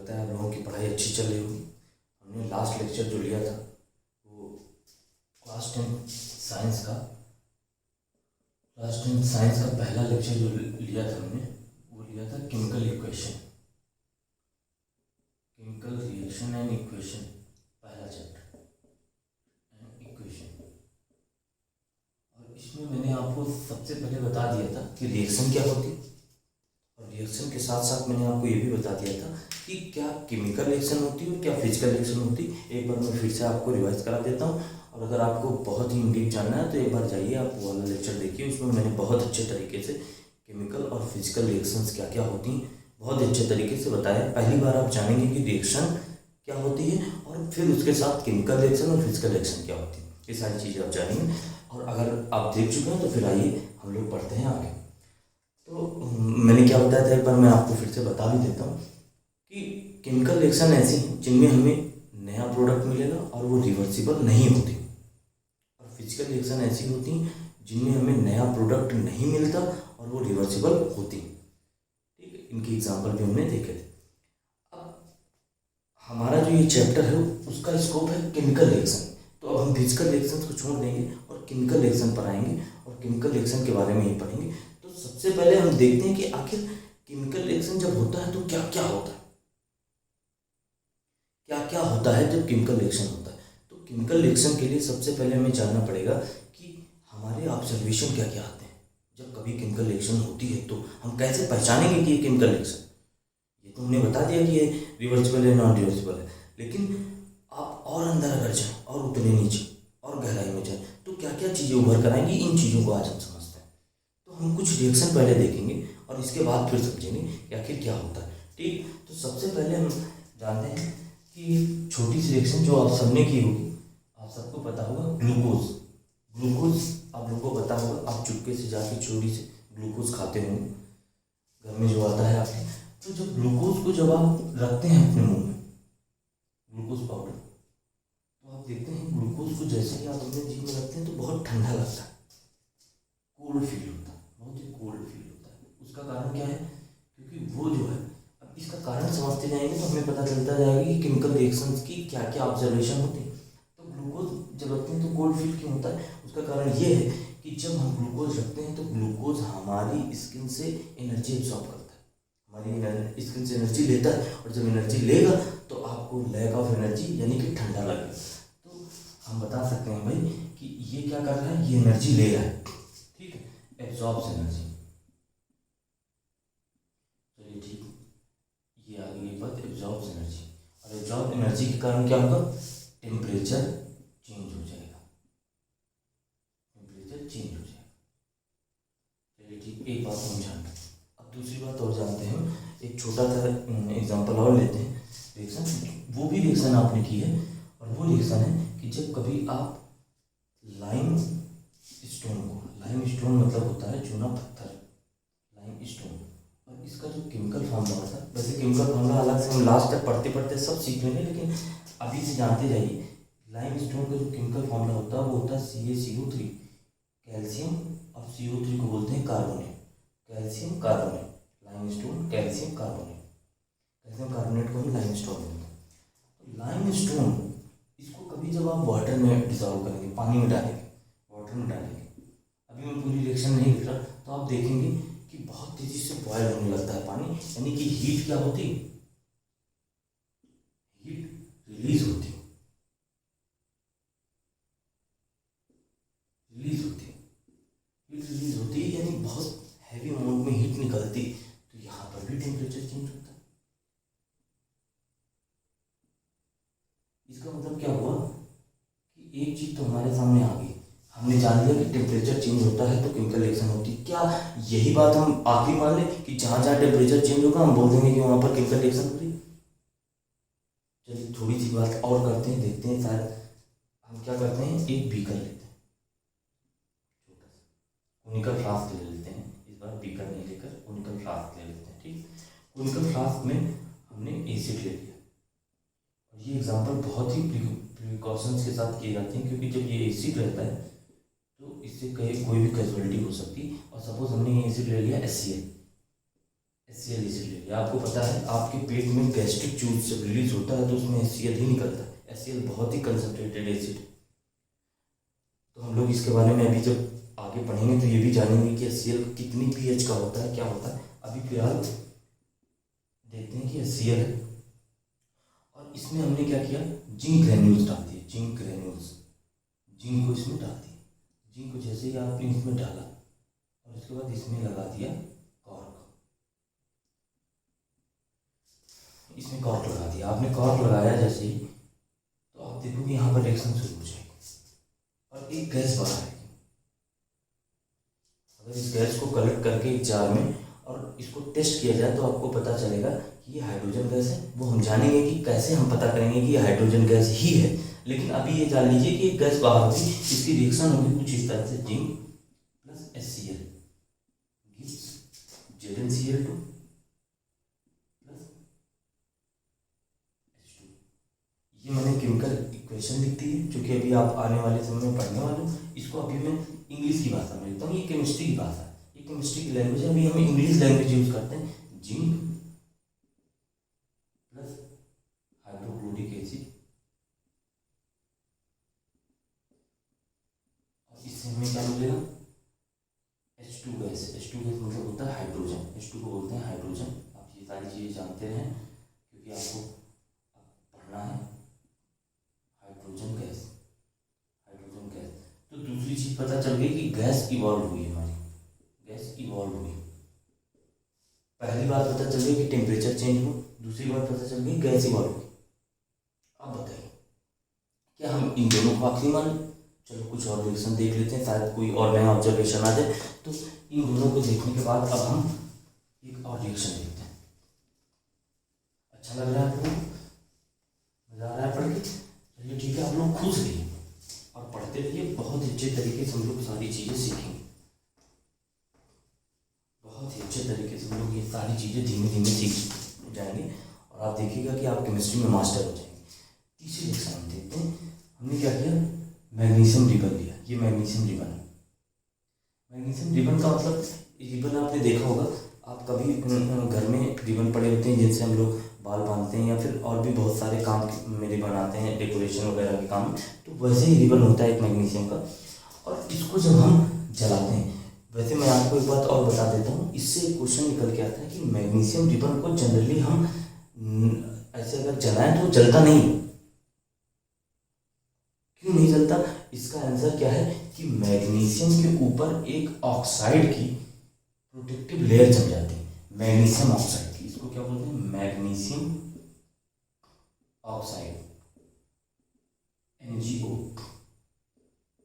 लगता है आप लोगों की पढ़ाई अच्छी चल रही होगी। हमने लास्ट लेक्चर जो लिया था वो क्लास 10 साइंस का पहला लेक्चर जो लिया था हमने वो लिया था केमिकल रिएक्शन एंड इक्वेशन, पहला चैप्टर इक्वेशन। और इसमें मैंने आपको सबसे पहले बता दिया था कि रिएक्शन क्या होती है, और रिएक्शन के साथ साथ मैंने आपको ये भी बता दिया था कि क्या केमिकल रिएक्शन होती है और क्या फिजिकल रिएक्शन होती है। एक बार मैं फिर से आपको रिवाइज करा देता हूँ, और अगर आपको बहुत ही डीप जानना है तो एक बार जाइए आप वो वाला लेक्चर देखिए, उसमें मैंने बहुत अच्छे तरीके से केमिकल और फिजिकल रिएक्शंस क्या क्या होती हैं बहुत अच्छे तरीके से बताया। पहली बार आप जानेंगे कि रिएक्शन क्या होती है और फिर उसके साथ केमिकल रिएक्शन और फिजिकल रिएक्शन क्या होती है, ये सारी चीज़ें आप जानेंगे। और अगर आप देख चुके हैं तो फिर आइए हम लोग पढ़ते हैं आगे। तो मैंने क्या बताया था, एक बार मैं आपको फिर से बता भी देता हूँ कि केमिकल रिएक्शन ऐसी हैं जिनमें हमें नया प्रोडक्ट मिलेगा और वो रिवर्सिबल नहीं होती, और फिजिकल रिएक्शन ऐसी होती हैं जिनमें हमें नया प्रोडक्ट नहीं मिलता और वो रिवर्सिबल होती। ठीक है, इनकी एग्जांपल भी हमने देखे थे। अब हमारा जो ये चैप्टर है उसका स्कोप है केमिकल रिएक्शन, तो अब हम फिजिकल रिएक्शन को छोड़ देंगे और केमिकल रिएक्शन पर आएंगे और केमिकल रिएक्शन के बारे में ही पढ़ेंगे। तो सबसे पहले हम देखते हैं कि आखिर केमिकल रिएक्शन जब होता है तो क्या क्या होता है, क्या क्या होता है जब केमिकल रिएक्शन होता है। तो केमिकल रिएक्शन के लिए सबसे पहले हमें जानना पड़ेगा कि हमारे ऑब्जर्वेशन क्या क्या आते हैं। जब कभी केमिकल रिएक्शन होती है तो हम कैसे पहचानेंगे कि ये केमिकल रिएक्शन, ये तो हमने बता दिया कि ये रिवर्सिबल है नॉन रिवर्सिबल है, लेकिन आप और अंदर अगर जाएँ और उतरे नीचे और गहराई में जाएँ तो क्या क्या चीज़ें उभर कर आएंगी, इन चीज़ों को आज हम समझते हैं। तो हम कुछ रिएक्शन पहले देखेंगे और इसके बाद फिर समझेंगे कि आखिर क्या होता है। ठीक, तो सबसे पहले हम जानते हैं कि छोटी सी रिएक्शन जो आप सबने की होगी, आप सबको पता होगा ग्लूकोज आप लोगों को पता होगा, आप चुपके से जाके चोरी से ग्लूकोज खाते होंगे घर में जो आता है आपके। तो जब ग्लूकोज को जब आप रखते हैं अपने मुंह में, ग्लूकोज पाउडर, तो आप देखते हैं ग्लूकोज को जैसे ही आप अपने जीभ में रखते हैं तो बहुत ठंडा लगता है, कोल्ड फील होता है, बहुत ही कोल्ड फील होता है। उसका कारण क्या है, क्योंकि वो जो है, अब इसका कारण समझते जाएंगे तो हमें पता चलता जाएगा कि केमिकल रिएक्शंस की क्या क्या ऑब्जर्वेशन होती है। तो ग्लूकोज जब रखते हैं तो कोल्ड फील क्यों होता है, उसका कारण ये है कि जब हम ग्लूकोज रखते हैं तो ग्लूकोज हमारी स्किन से एनर्जी एब्जॉर्ब करता है, हमारी स्किन से एनर्जी लेता है, और जब एनर्जी लेगा तो आपको लैक ऑफ एनर्जी यानी कि ठंडा लगेगा। तो हम बता सकते हैं भाई कि ये क्या कर रहा है, ये एनर्जी ले रहा है। ठीक है, एब्जॉर्ब्स एनर्जी। चलिए ठीक, ये आ गई बात एब्जॉर्ब्स एनर्जी, और एब्जॉर्ब एनर्जी के कारण क्या होगा, टेम्परेचर चेंज हो जाएगा, टेम्परेचर चेंज हो जाएगा। चलिए ठीक, एक बात हम जानते हैं। अब दूसरी बात और जानते हैं, एक छोटा सा एग्जांपल और लेते हैं रिएक्शन, वो भी रिएक्शन आपने की है, और वो रिएक्शन है कि जब कभी आप लाइम स्टोन मतलब होता है चूना पत्थर, लाइम स्टोन, और इसका जो केमिकल फार्मूला होता है, वैसे केमिकल फार्मूला अलग से हम लास्ट तक पढ़ते पढ़ते सब सीख लेंगे, लेकिन अभी से जानते जाइए। लाइम स्टोन का जो केमिकल फार्मूला होता है वो होता है CaCO3, कैल्शियम, और CO3 को बोलते हैं carbonate, calcium carbonate, lime stone calcium carbonate, calcium carbonate को हम लाइम स्टोन बोलते हैं। तो लाइम स्टोन इसको कभी जब आप वाटर में डिजॉल्व करेंगे, पानी में डालेंगे, वाटर में डालेंगे, अभी मैं पूरी रिएक्शन नहीं लिख रहा, तो आप देखेंगे कि बहुत तेजी से बॉयल होने लगता है पानी, यानी कि हीट क्या होती है, हीट रिलीज होती है, हीट रिलीज होती है, यानी बहुत हैवी अमाउंट में हीट निकलती, तो यहाँ पर भी टेम्परेचर चेंज होता है। इसका मतलब क्या हुआ कि एक चीज तो हमारे सामने आ गई, हमने जान लिया कि टेम्परेचर चेंज होता है तो केमिकल रिएक्शन होती है। क्या यही बात हम आखिरी मान लें कि जहाँ जहाँ टेम्परेचर चेंज होगा हम बोल देंगे कि वहाँ पर केमिकल रिएक्शन हो रही है। चलिए थोड़ी सी बात और करते हैं, देखते हैं शायद हम क्या करते हैं, एक बीकर लेते हैं, छोटा सा कोनिकल फ्लास्क ले लेते हैं, इस बार बीकर नहीं लेकर कोनिकल फ्लास्क ले लेते हैं। ठीक, कोनिकल फ्लास्क में हमने एसिड ले लिया, और ये एग्जाम्पल बहुत ही प्रिकॉशंस के साथ किए जाते हैं, क्योंकि जब ये एसिड रहता है तो इससे कोई भी कैजुअलिटी हो सकती है। और सपोज हमने ये एसिड ले लिया HCl, HCl एसिड ले लिया। आपको पता है आपके पेट में गैस्ट्रिक जूस जब रिलीज होता है तो उसमें HCl ही निकलता है। HCl बहुत ही कंसंट्रेटेड एसिड। तो हम लोग इसके बारे में अभी जब आगे पढ़ेंगे तो ये भी जानेंगे कि HCl कितनी pH का होता है, क्या होता है। अभी फिलहाल देखते हैं कि HCl है और इसमें हमने क्या किया, जिंक ग्रेन्यूल्स डाल दिए। जिंक ग्रेन्यूल्स, जिंक को इसमें डाल दिया। जिंक को जैसे ही आपने इसमें डाला और उसके बाद इसमें लगा दिया कॉर्क। इसमें कॉर्क लगा दिया आपने। कॉर्क लगाया जैसे ही तो आप देखोगे यहाँ पर रिएक्शन शुरू हो जाएगी और एक गैस बाहर आएगी। अगर इस गैस को कलेक्ट करके एक जार में और इसको टेस्ट किया जाए तो आपको पता चलेगा कि ये हाइड्रोजन गैस है। वो हम जानेंगे कि कैसे हम पता करेंगे कि ये हाइड्रोजन गैस ही है। लेकिन अभी ये जान लीजिए कि एक गैस बाहर होगी, इसकी रिएक्शन होगी कुछ इस तरह से, zinc plus HCl gives ZnCl2 plus H2। ये मैंने केमिकल इक्वेशन लिख दी है जो कि अभी आप आने वाले समय में पढ़ने वाले हो। इसको अभी मैं इंग्लिश की भाषा में लिखता हूँ। ये केमिस्ट्री की भाषा है, ये केमिस्ट्री की लैंग्वेज है। अभी हम इंग्लिश लैंग्वेज यूज करते हैं। जिंक प्लस हाइड्रोक्लोरिक एसिड और इससे हमें क्या मिलेगा, H2 गैस। H2 गैस मतलब होता है हाइड्रोजन। H2 को बोलते हैं हाइड्रोजन। आप ये सारी चीज़ें जानते हैं क्योंकि आपको पढ़ना है। Hydrogen gas, hydrogen gas. तो दूसरी चीज पता चल गई कि गैस इवॉल्व हुई हमारी, गैस इवॉल्व हुई। पहली बात पता चल गई कि टेम्परेचर चेंज हो, दूसरी बात पता चल गई गैस इवॉल्व हुई। अब बताइए क्या हम इन दोनों को आखिरी माने? चलो कुछ और रिएक्शन देख लेते हैं, शायद कोई और नया ऑब्जर्वेशन आ जाए। तो इन दोनों को देखने के बाद अब हम एक और रिएक्शन देखते हैं। अच्छा लग रहा है आपको? मजा आ रहा है पढ़ के? चलिए ठीक है, आप लोग खुश रहिए और पढ़ते रहिए। बहुत अच्छे तरीके से हम लोग सारी चीज़ें सीखेंगे। बहुत ही अच्छे तरीके से हम लोग ये सारी चीज़ें धीमे धीमे सीख जाएंगे और आप देखिएगा कि आप केमिस्ट्री में मास्टर हो जाएंगे। तीसरी रिएक्शन हम देखते हैं। हमने क्या किया, मैग्नीशियम रिबन लिया। ये मैग्नीशियम रिबन है। मैग्नीशियम रिबन का मतलब, रिबन आपने देखा होगा, आप कभी घर में रिबन पड़े होते हैं जिनसे हम लोग बाल बांधते हैं या फिर और भी बहुत सारे काम में रिबन आते हैं, डेकोरेशन वगैरह के काम। तो वैसे ही रिबन होता है एक मैग्नीशियम का। और इसको जब हम जलाते हैं, वैसे मैं आपको एक बात और बता देता हूँ, इससे एक क्वेश्चन निकल के आता है कि मैग्नीशियम रिबन को जनरली हम ऐसे अगर जलाएं तो जलता नहीं। क्यों नहीं जलता? इसका आंसर क्या है कि मैग्नीशियम के ऊपर एक ऑक्साइड की प्रोटेक्टिव लेयर जम जाती है, मैग्नीशियम ऑक्साइड की। इसको क्या बोलते हैं? Magnesium oxide, MgO।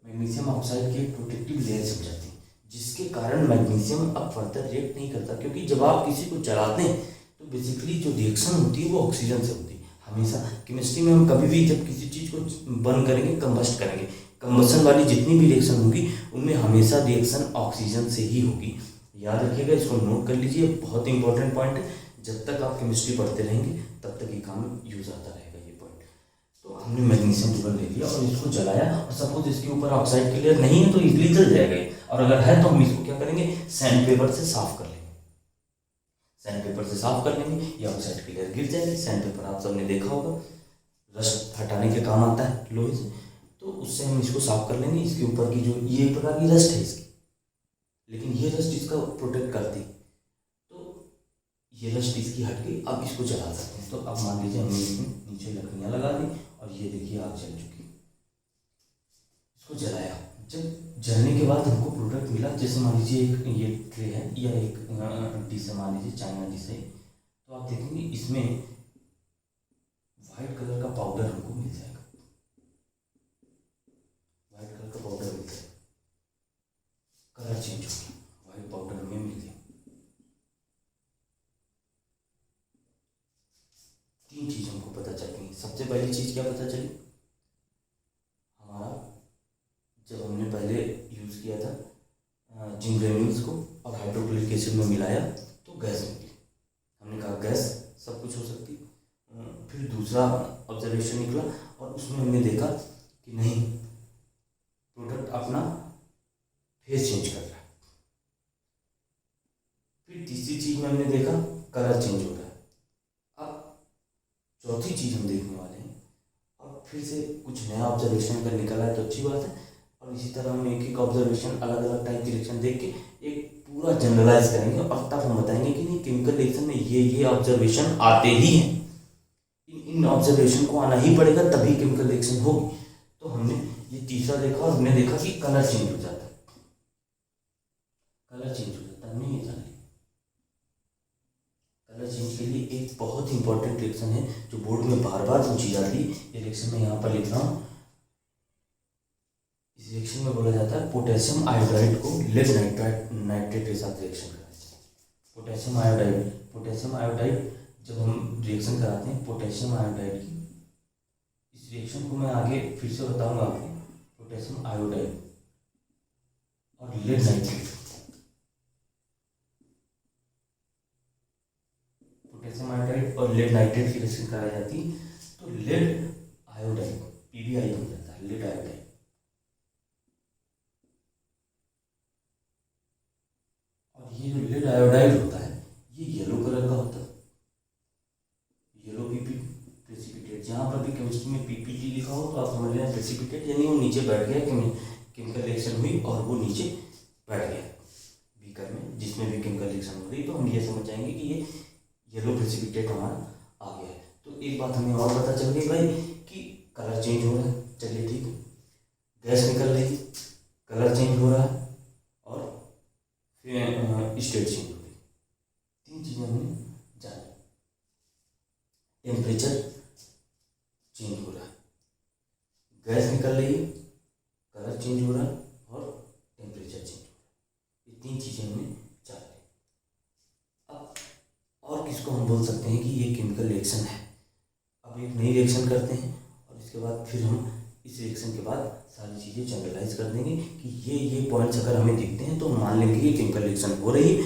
Magnesium oxide की एक प्रोटेक्टिव लेयर जम जाती है जिसके कारण मैग्नीशियम अब फर्दर रिएक्ट नहीं करता। क्योंकि जब आप किसी को जलाते हैं तो बेसिकली जो रिएक्शन होती है वो ऑक्सीजन से होती है। हमेशा केमिस्ट्री में हम कभी भी जब किसी चीज़ को बर्न करेंगे, कंबस्ट करेंगे, कंबशन वाली जितनी भी रिएक्शन होगी उनमें हमेशा रिएक्शन ऑक्सीजन से ही होगी। याद रखिएगा, इसको नोट कर लीजिए, बहुत इंपॉर्टेंट पॉइंट है। जब तक आप केमिस्ट्री पढ़ते रहेंगे तब तक ये काम यूज आता रहेगा ये पॉइंट। तो हमने मैग्नीशियम रिबन ले लिया और इसको जलाया और सपोज इसके ऊपर ऑक्साइड की लेयर नहीं है तो इजीली जल जाएगा ये। और अगर है तो हम इसको क्या करेंगे, सैंड पेपर से साफ कर लेंगे। सैंड पेपर से साफ कर लेंगे, ये ऑक्साइड की लेयर गिर जाएगी। सैंड पेपर आप सबने देखा होगा, रस्ट हटाने के काम आता है लोहे से। तो उससे हम इसको साफ कर लेंगे। इसके ऊपर की जो ये एक प्रकार की रस्ट है इसकी, लेकिन ये रस्ट इसका प्रोटेक्ट करती, तो ये रस्ट इसकी हट गई। अब इसको जला सकते हैं। तो अब मान लीजिए हमने इसमें नीचे लकड़ियाँ लगा दी और ये देखिए आग जल चुकी। इसको जलाया, जब जलने के बाद हमको प्रोडक्ट मिला, जैसे मान लीजिए एक ये ट्रे है या एक डिश है, मान लीजिए चाइना डिश है। तो आप देखेंगे इसमें वाइट कलर का पाउडर हमको मिल जाएगा। वाइट कलर का पाउडर मिल जाएगा, कलर चेंज हो गया, वाइट पाउडर हमें मिल गया। तीन चीज हमको पता चल गई। सबसे पहली चीज क्या पता चली, हमारा जब हमने पहले यूज किया था जिंक ग्रेन्यूल्स को और हाइड्रोक्लोरिक एसिड में मिलाया तो गैस निकली। हमने कहा गैस सब कुछ हो सकती। फिर दूसरा ऑब्जर्वेशन निकला और उसमें हमने देखा कि नहीं, प्रोडक्ट अपना फेस चेंज कर रहा है। फिर तीसरी चीज में हमने देखा चौथी चीज़ हम देखने वाले हैं, अब फिर से कुछ नया ऑब्जर्वेशन अगर निकला है तो अच्छी बात है, और इसी तरह हम एक एक ऑब्जर्वेशन अलग अलग टाइप के रिएक्शन देख के एक पूरा जनरलाइज करेंगे, और तब हम बताएंगे कि नहीं केमिकल रिएक्शन में ये ऑब्जर्वेशन आते ही हैं, इन ऑब्जर्वेशन को आना ही पड़ेगा तभी केमिकल रिएक्शन होगी। तो हमने ये तीसरा देखा, और हमने देखा कि कलर चेंज हो जाता है, कलर चेंज हो जाता है, हमने ये जान लिया। कलर चेंज के लिए एक बहुत ही इंपॉर्टेंट रिएक्शन है जो बोर्ड में बार बार पूछी जाती है, ये रिएक्शन मैं यहाँ पर लिख रहा हूँ। इस रिएक्शन में बोला जाता है पोटेशियम आयोडाइड को लेड नाइट्रेट के साथ रिएक्शन कराते हैं। पोटेशियम आयोडाइड जब हम रिएक्शन कराते हैं पोटेशियम आयोडाइड की, इस रिएक्शन को मैं आगे फिर से बताऊंगा आपको। पोटेशियम आयोडाइड और लेड नाइट्रेट, पोटेशियम आयोडाइड और लेड नाइट्रेट की रिएक्शन कराई जाती है तो लेड आयोडाइड पीबीआई बन जाता है, लेड आयोडाइड। और ये जो लेड आयोडाइड होता है ये येलो कलर का होता है, येलो पीपी प्रेसिपिटेट। जहाँ पर भी केमिस्ट्री में पीपीटी लिखा हो तो आप समझ लें प्रेसिपिटेट, यानी वो नीचे बैठ गया, केमिकल रिएक्शन हुई और वो नीचे बैठ गया बीकर में, जिसमें भी केमिकल रिएक्शन हो रही, तो हम ये समझ जाएंगे कि ये येलो प्रेसिपिटेट हमारा आ गया है। तो एक बात हमें और पता चल गई भाई कि कलर चेंज हो रहा है, चलिए ठीक है, गैस निकल रही, कलर चेंज हो रहा है और फिर स्टेट चेंज हो रही, तीन चीज़ें हमने जानी। टेम्परेचर चेंज हो रहा है, गैस निकल रही है, कलर चेंज हो रहा है और टेम्परेचर चेंज हो रहा है, ये तीन चीज़ें हमने जानी। अब और किसको हम बोल सकते हैं कि ये केमिकल रिएक्शन है। अब एक नई रिएक्शन करते हैं और इसके बाद फिर हम इस रिएक्शन के बाद सारी चीज़ें जनरलाइज कर देंगे कि ये पॉइंट्स अगर हमें दिखते हैं तो मान लेंगे कि केमिकल रिएक्शन हो रही है।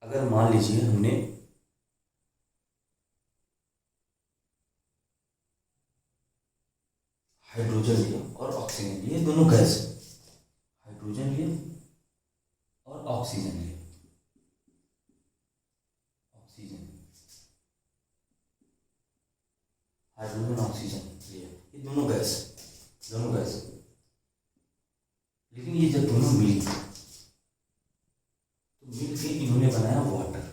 अगर मान लीजिए हमने हाइड्रोजन लिया और ऑक्सीजन लिए, दोनों गैस, हाइड्रोजन लिया और ऑक्सीजन लिया, हाइड्रोजन ऑक्सीजन लिया, ये दोनों गैस, लेकिन ये जब दोनों मिल के इन्होंने बनाया वाटर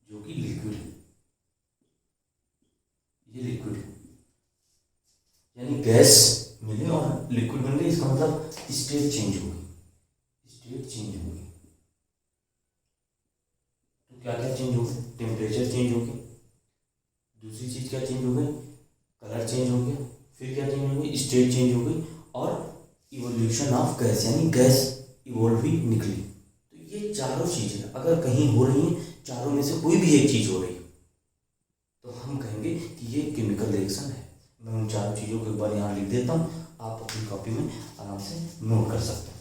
जो कि लिक्विड है, ये लिक्विड है, यानी गैस मिले और लिक्विड बन गई, इसका मतलब स्टेट चेंज हो गई, तो क्या क्या चेंज हो गया, टेम्परेचर चेंज हो गया, दूसरी चीज क्या चेंज हो गई, कलर चेंज हो गया, फिर क्या चेंज हो गई, स्टेट चेंज हो गई, और इवोल्यूशन ऑफ गैस, यानी गैस इवोल्व हुई, निकली। तो ये चारों चीजें अगर कहीं हो रही हैं, चारों में से कोई भी एक चीज हो रही है तो हम कहेंगे कि ये केमिकल रिएक्शन है। मैं उन चारों चीज़ों को एक बार यहाँ लिख देता हूँ, आप अपनी कॉपी में आराम से नोट कर सकते हैं।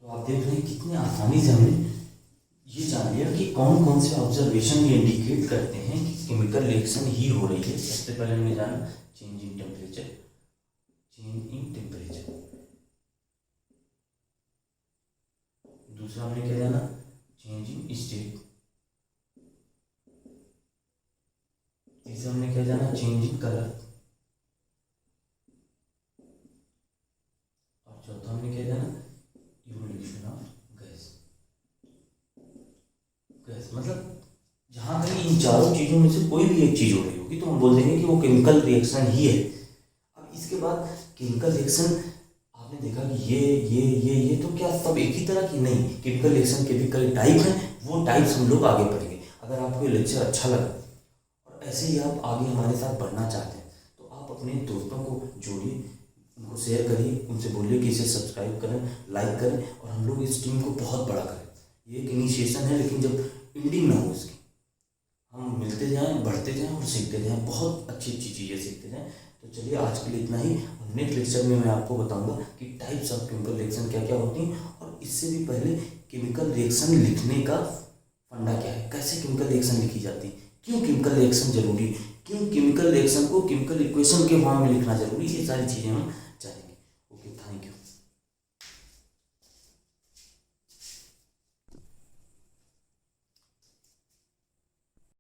तो आप देख रहे हैं कितनी आसानी से हमने ये जान लिया कि कौन कौन से ऑब्जर्वेशन ये इंडिकेट करते हैं कि केमिकल रिएक्शन ही हो रही है। सबसे पहले हमने जाना चेंज इन टेम्परेचर, दूसरा हमने क्या जाना, चेंज इन स्टेट, तीसरा हमने क्या जाना, चेंज इन कलर, और चौथा हमने क्या जाना, इवोल्यूशन ऑफ गैस। मतलब जहां कहीं इन चारों चीजों में से कोई भी एक चीज हो रही होगी तो हम बोल देंगे कि वो केमिकल रिएक्शन ही है। अब इसके बाद केमिकल रिएक्शन आपने देखा कि ये तो क्या सब एक ही तरह की, नहीं, केमिकल रिएक्शन के भी कई टाइप हैं, वो टाइप्स हम लोग आगे पढ़ेंगे। अगर आपको ये लेक्चर अच्छा लगा और ऐसे ही आप आगे हमारे साथ बढ़ना चाहते हैं तो आप अपने दोस्तों को जोड़िए, उनको शेयर करिए, उनसे बोलिए कि इसे सब्सक्राइब करें, लाइक करें, और हम लोग इस टीम को बहुत बड़ा करें। ये एक इनिशिएशन है, लेकिन जब एंडिंग ना हो इसकी, हम मिलते जाएं, बढ़ते जाएं और सीखते जाएं, बहुत अच्छी अच्छी चीज़ें सीखते जाएं। तो चलिए आज के लिए इतना ही। नेक्स्ट लेक्चर में मैं आपको बताऊंगा कि टाइप्स ऑफ केमिकल रिएक्शन क्या क्या होती हैं, और इससे भी पहले केमिकल रिएक्शन लिखने का फंडा क्या है, कैसे केमिकल रिएक्शन लिखी जाती है, क्यों केमिकल रिएक्शन जरूरी, क्यों केमिकल रिएक्शन को केमिकल इक्वेशन के फॉर्म में लिखना जरूरी, ये सारी चीज़ें हम जानेंगे। Okay, thank you.